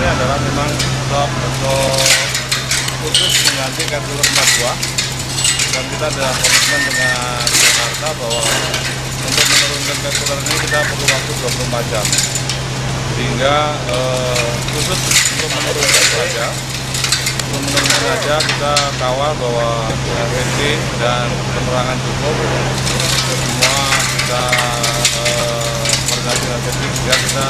adalah memang untuk khusus mengganti Caterpillar 42, dan kita ada komitmen dengan Jakarta bahwa untuk menurunkan Caterpillar ini kita perlu waktu 24 jam, sehingga khusus untuk menurunkan saja kita kawal bahwa safety dan penerangan cukup, semua kita koordinasi dengan safety sehingga kita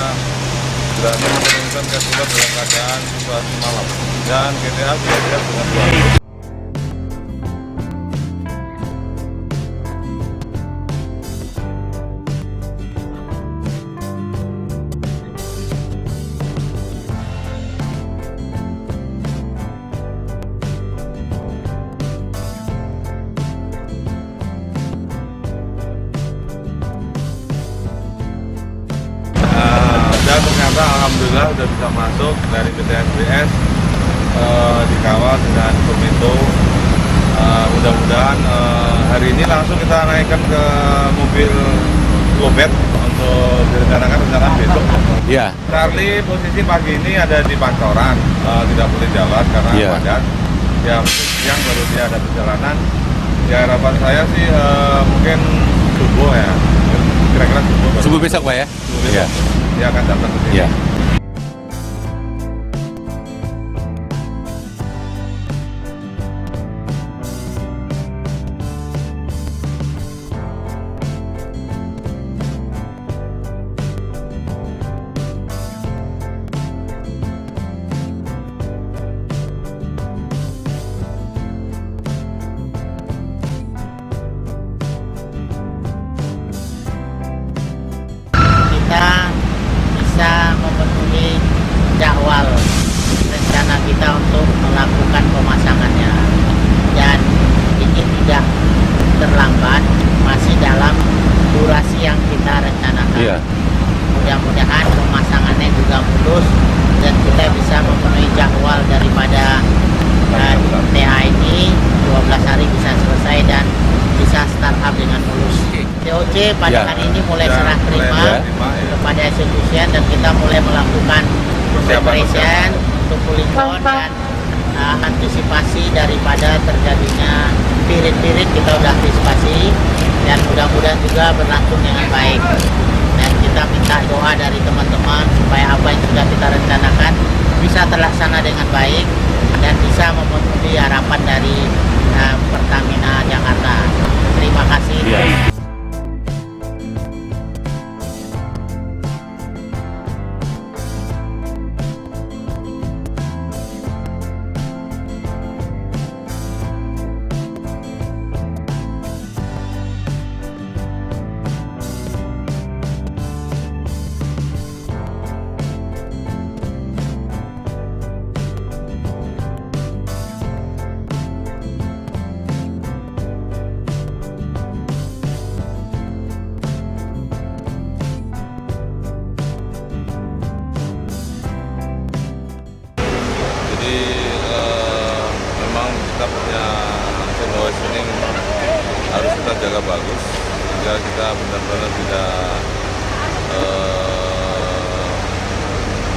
berani menurunkan Caterpillar dalam keadaan situasi malam, dan GTA sudah siap dengan 2. Dan ternyata alhamdulillah sudah bisa masuk dari PT SBS, dikawal dengan komito. Mudah-mudahan hari ini langsung kita naikkan ke mobil Globet untuk direncanakan besok. Iya. Charlie posisi pagi ini ada di Pancoran, tidak boleh jalan karena padat. Ya siang baru dia ada perjalanan. Ya harapan saya sih mungkin subuh ya, kira-kira Subuh besok Pak ya? Subuh besok. Dia akan datang ke sini. Iya. Kita bisa memenuhi jadwal rencana kita untuk melakukan pemasangannya, dan ini tidak terlambat, masih dalam durasi yang kita rencanakan. Iya. Mudah-mudahan pemasangannya juga mulus dan kita bisa memenuhi jadwal daripada TA ini 12 hari bisa selesai dan bisa startup dengan mulus. TOC pada hari ini mulai serah terima kepada eksekusian, dan kita mulai melakukan preparation untuk pulling down dan antisipasi daripada terjadinya pirit-pirit kita sudah antisipasi, dan mudah-mudahan juga berlangsung dengan baik. Dan kita minta doa dari teman-teman supaya apa yang sudah kita rencanakan bisa terlaksana dengan baik dan bisa memenuhi harapan dari Pertamina Jakarta. Terima kasih. Memang kita punya invoice ini memang harus kita jaga bagus sehingga kita benar-benar tidak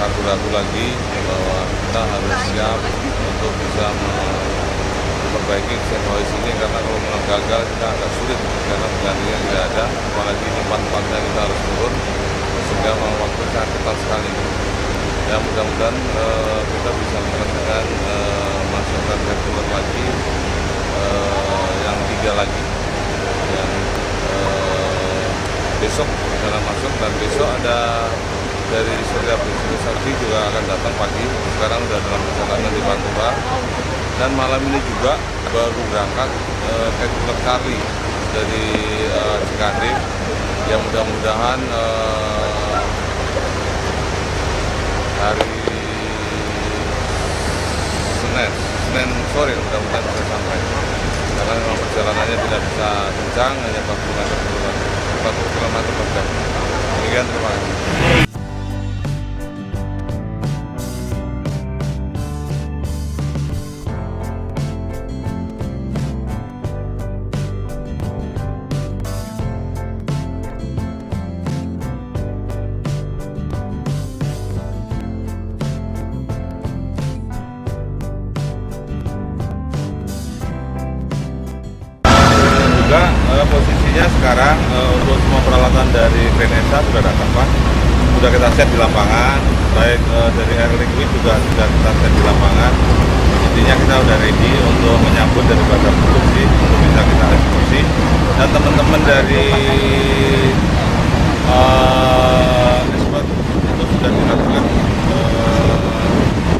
ragu-ragu lagi bahwa kita harus siap untuk bisa memperbaiki invoice ini, karena kalau memang gagal kita agak sulit karena penggantinya tidak ada, apalagi tempat-tempatnya kita harus turun sehingga waktu sangat ketat sekali. Ya mudah-mudahan kita bisa menekan masukkan Caterpillar lagi, yang 3 lagi yang besok akan masuk, dan besok ada dari Surya Sakti juga akan datang pagi. Sekarang sudah dalam perjalanan di Pantura, dan malam ini juga baru berangkat Caterpillar Charlie dari Cikande, yang mudah-mudahan hari Senin sore mudah-mudahan bisa sampai, karena memang perjalanannya tidak bisa kencang, hanya 40 km per jam. Demikian, terima kasih. sekarang untuk semua peralatan dari Krenesa sudah datang Pak. Sudah kita set di lapangan, baik dari Air Liquid juga sudah kita set di lapangan. Intinya kita udah ready untuk menyambut daripada produksi untuk bisa kita eksekusi. Dan teman-teman dari expert itu sudah dilakukan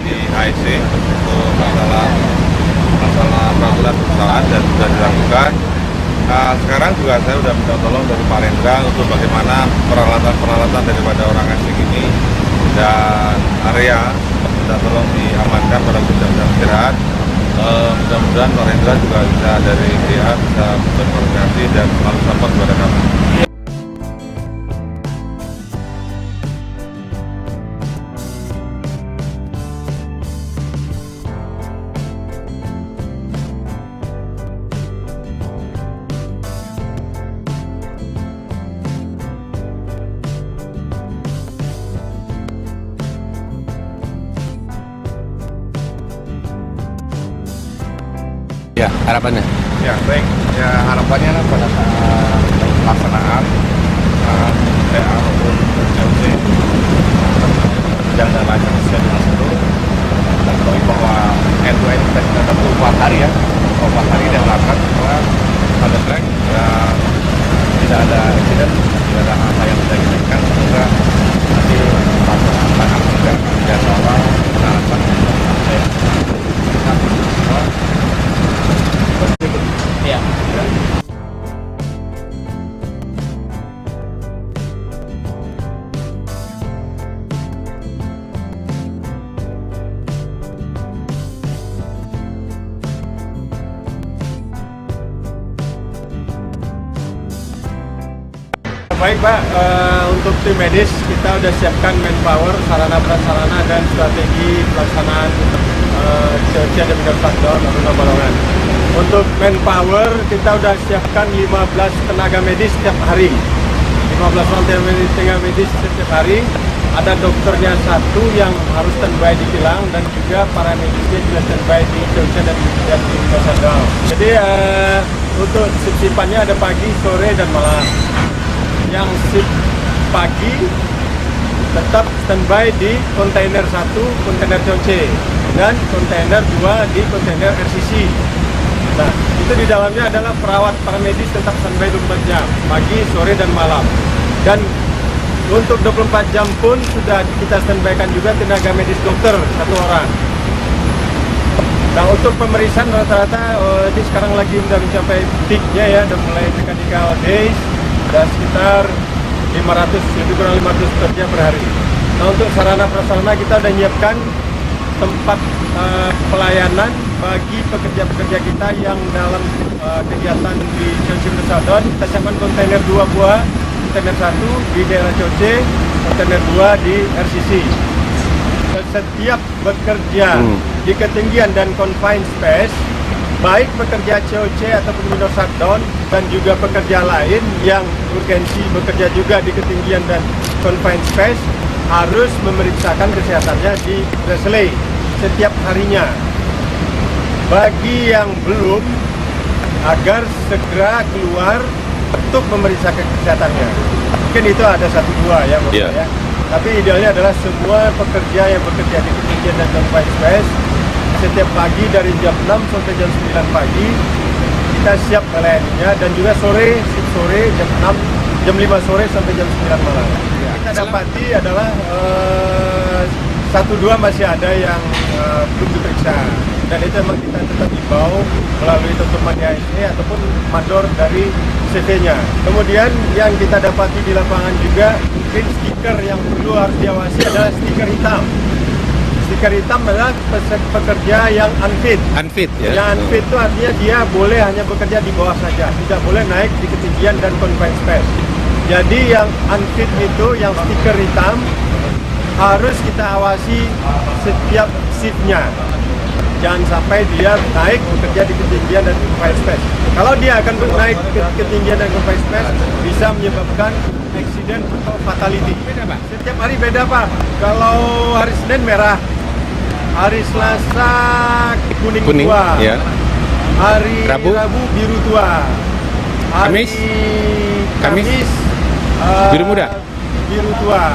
di AIC untuk masalah peraturan perusahaan dan sudah dilakukan. Nah, sekarang juga saya sudah minta tolong dari Pak Rendra untuk bagaimana peralatan daripada orang asing ini dan area minta tolong diamankan pada jam-jam istirahat. Mudah-mudahan Pak Rendra juga bisa dari pihak bisa berkoordinasi dan selalu support kepada kami. Ya, harapannya? Ya, baik. Ya, harapannya lah pada saat pelaksanaan PA maupun COC berjalan dengan lancar sesuai dengan seluruh. Kita ketahui bahwa end-to-end kita sudah tempuh 4 hari ya. 4 hari dia melakukan setelah ada track dan tidak ada insiden, tidak ada hal yang tidak diinginkan. Semoga nanti pelaksanaan juga tidak awal harapan saya. Ya. Baik Pak, untuk tim medis kita sudah siapkan manpower, sarana prasarana dan strategi pelaksanaan COC dan shutdown atau balongan. Untuk manpower kita sudah siapkan 15 tenaga medis setiap hari. 15 orang tenaga medis setiap hari. Ada dokternya 1 yang harus standby di kilang dan juga para medisnya juga standby di COC dan di shutdown. Jadi untuk shift-shiftannya ada pagi, sore dan malam. Yang shift pagi tetap standby di kontainer 1, kontainer COC dan kontainer 2 di kontainer RCC. Nah, itu di dalamnya adalah perawat para medis tetap standby 24 jam, pagi, sore, dan malam. Dan untuk 24 jam pun sudah kita standbykan juga tenaga medis dokter 1 orang. Nah, untuk pemeriksaan rata-rata ini sekarang lagi udah mencapai peaknya ya, udah mulai mechanical days, dan sekitar 500, lebih kurang 500 kerja per hari. Nah, untuk sarana prasarana kita udah nyiapkan tempat pelayanan bagi pekerja-pekerja kita yang dalam kegiatan di COC Shutdown. Kita siapkan kontainer 2 buah, kontainer 1 di daerah COC, kontainer 2 di RCC. Setiap bekerja di ketinggian dan confined space, baik pekerja COC ataupun minor shutdown dan juga pekerja lain yang urgensi bekerja juga di ketinggian dan confined space, harus memeriksakan kesehatannya di relay setiap harinya. Bagi yang belum, agar segera keluar untuk memeriksakan kesehatannya. Mungkin itu ada 1-2 ya menurut saya. Tapi idealnya adalah semua pekerja yang bekerja di ketinggian dan confined space setiap pagi dari jam 6 sampai jam 9 pagi kita siap melayaninya, dan juga sore, shift sore jam 6, jam 5 sore sampai jam 9 malam. Kita dapati adalah 1-2 masih ada yang belum diperiksa, dan itu memang kita tetap himbau melalui tutupan IAC ataupun mandor dari CV-nya. Kemudian yang kita dapati di lapangan juga mungkin stiker yang perlu harus diawasi adalah stiker hitam. Stiker hitam adalah pekerja yang unfit. Unfit ya? Yang unfit itu artinya dia boleh hanya bekerja di bawah saja, tidak boleh naik di ketinggian dan confined space. Jadi yang unfit itu, yang stiker hitam, harus kita awasi setiap shiftnya. Jangan sampai dia naik bekerja di ketinggian dan confined space. Kalau dia akan naik ke ketinggian dan confined space, bisa menyebabkan accident atau fatality. Beda Pak? Setiap hari beda Pak. Kalau hari Senin merah, hari Selasa kuning tua, ya. hari Rabu biru tua, Hari Kamis? Kamis? Kamis, Biru muda? Biru tua.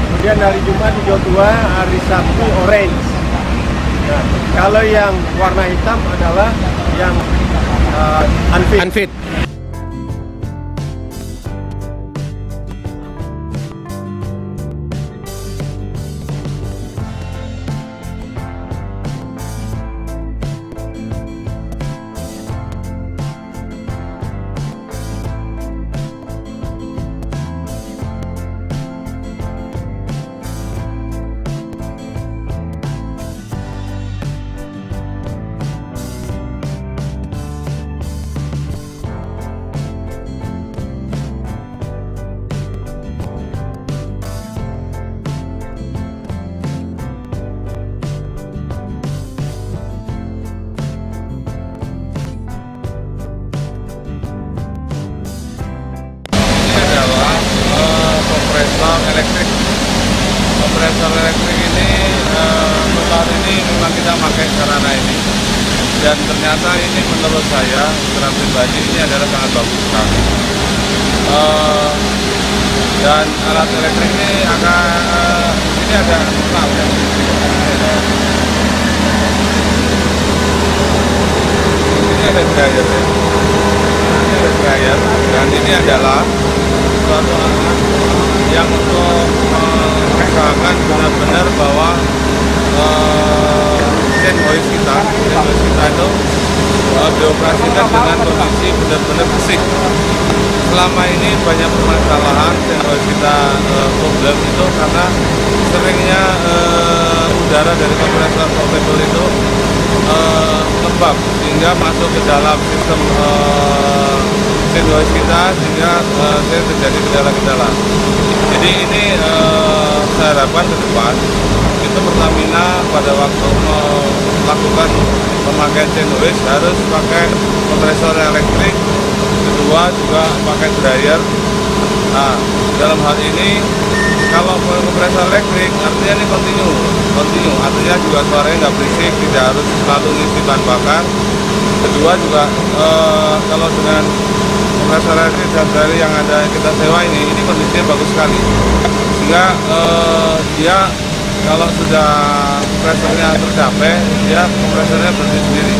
Kemudian hari Jumat hijau tua, hari Sabtu orange. Nah, kalau yang warna hitam adalah yang unfit. Unfit. Kompresor elektrik. Kompresor elektrik ini untuk tahun ini memang kita pakai sarana ini, dan ternyata ini menurut saya secara pribadi ini adalah sangat bagus sekali. Dan alat elektrik ini akan ini ada valve ya. Ini ada dryer ya. Ini ada dryer, dan ini adalah suatu alat yang untuk mengusahakan benar-benar bahwa chain hoist kita itu dioperasikan dengan kondisi benar-benar bersih. Selama ini banyak permasalahan chain hoist kita problem itu karena seringnya udara dari kompresor portable itu lembab sehingga masuk ke dalam sistem chain hoist kita, sehingga terjadi kendala-kendala. Jadi ini saya harapkan ke depan itu Pertamina pada waktu melakukan pemakaian chain hoist harus pakai kompresor elektrik, kedua juga pakai dryer. Nah, dalam hal ini kalau kompresor elektrik artinya ini continue, artinya juga suaranya nggak berisik, tidak harus selalu ngisi bahan bakar. Kedua juga kalau dengan kompresor elektrik dari yang ada kita sewa ini kondisinya bagus sekali, sehingga dia kalau sudah kompresornya tercapai, dia kompresornya berdiri sendiri.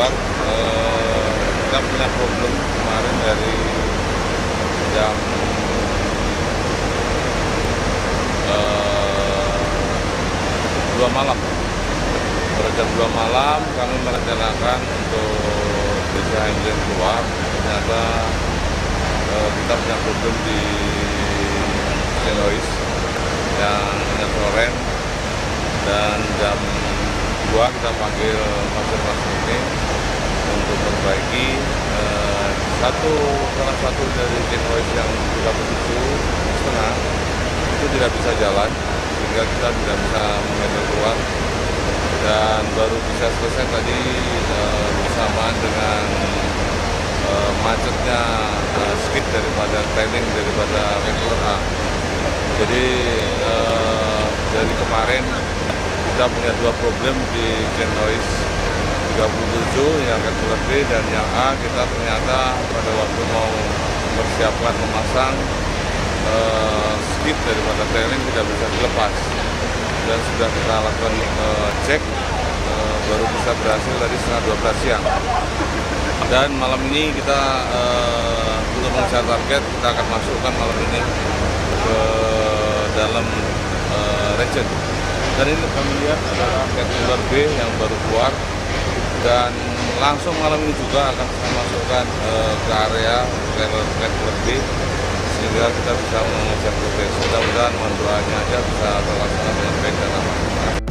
keluar. Kita punya problem kemarin dari jam 2 malam. Pada jam 2 malam kami merencanakan untuk bisa engine keluar. Ternyata kita punya problem di Senois yang minyak rem, dan jam 2 kita panggil Mas ini untuk memperbaiki salah satu dari Senois yang 37,5 itu tidak bisa jalan, sehingga kita tidak bisa mengendal keluar, dan baru bisa selesai tadi bersamaan dengan macetnya skid daripada training daripada Regular A. Jadi dari kemarin kita punya 2 problem di Genois 37 yang Regular B, dan yang A kita ternyata pada waktu mau mempersiapkan memasang skid daripada trailing tidak bisa dilepas, dan sudah kita lakukan cek, baru bisa berhasil tadi setengah 12 siang. Dan malam ini kita untuk mengejar target, kita akan masukkan malam ini ke dalam region. Dan ini kami lihat adalah Regular B yang baru keluar, dan langsung malam ini juga akan saya masukkan ke area Regular B, sehingga kita bisa mengejar progres. Mudah-mudahan mohon doanya aja bisa terlaksana dengan baik dan aman.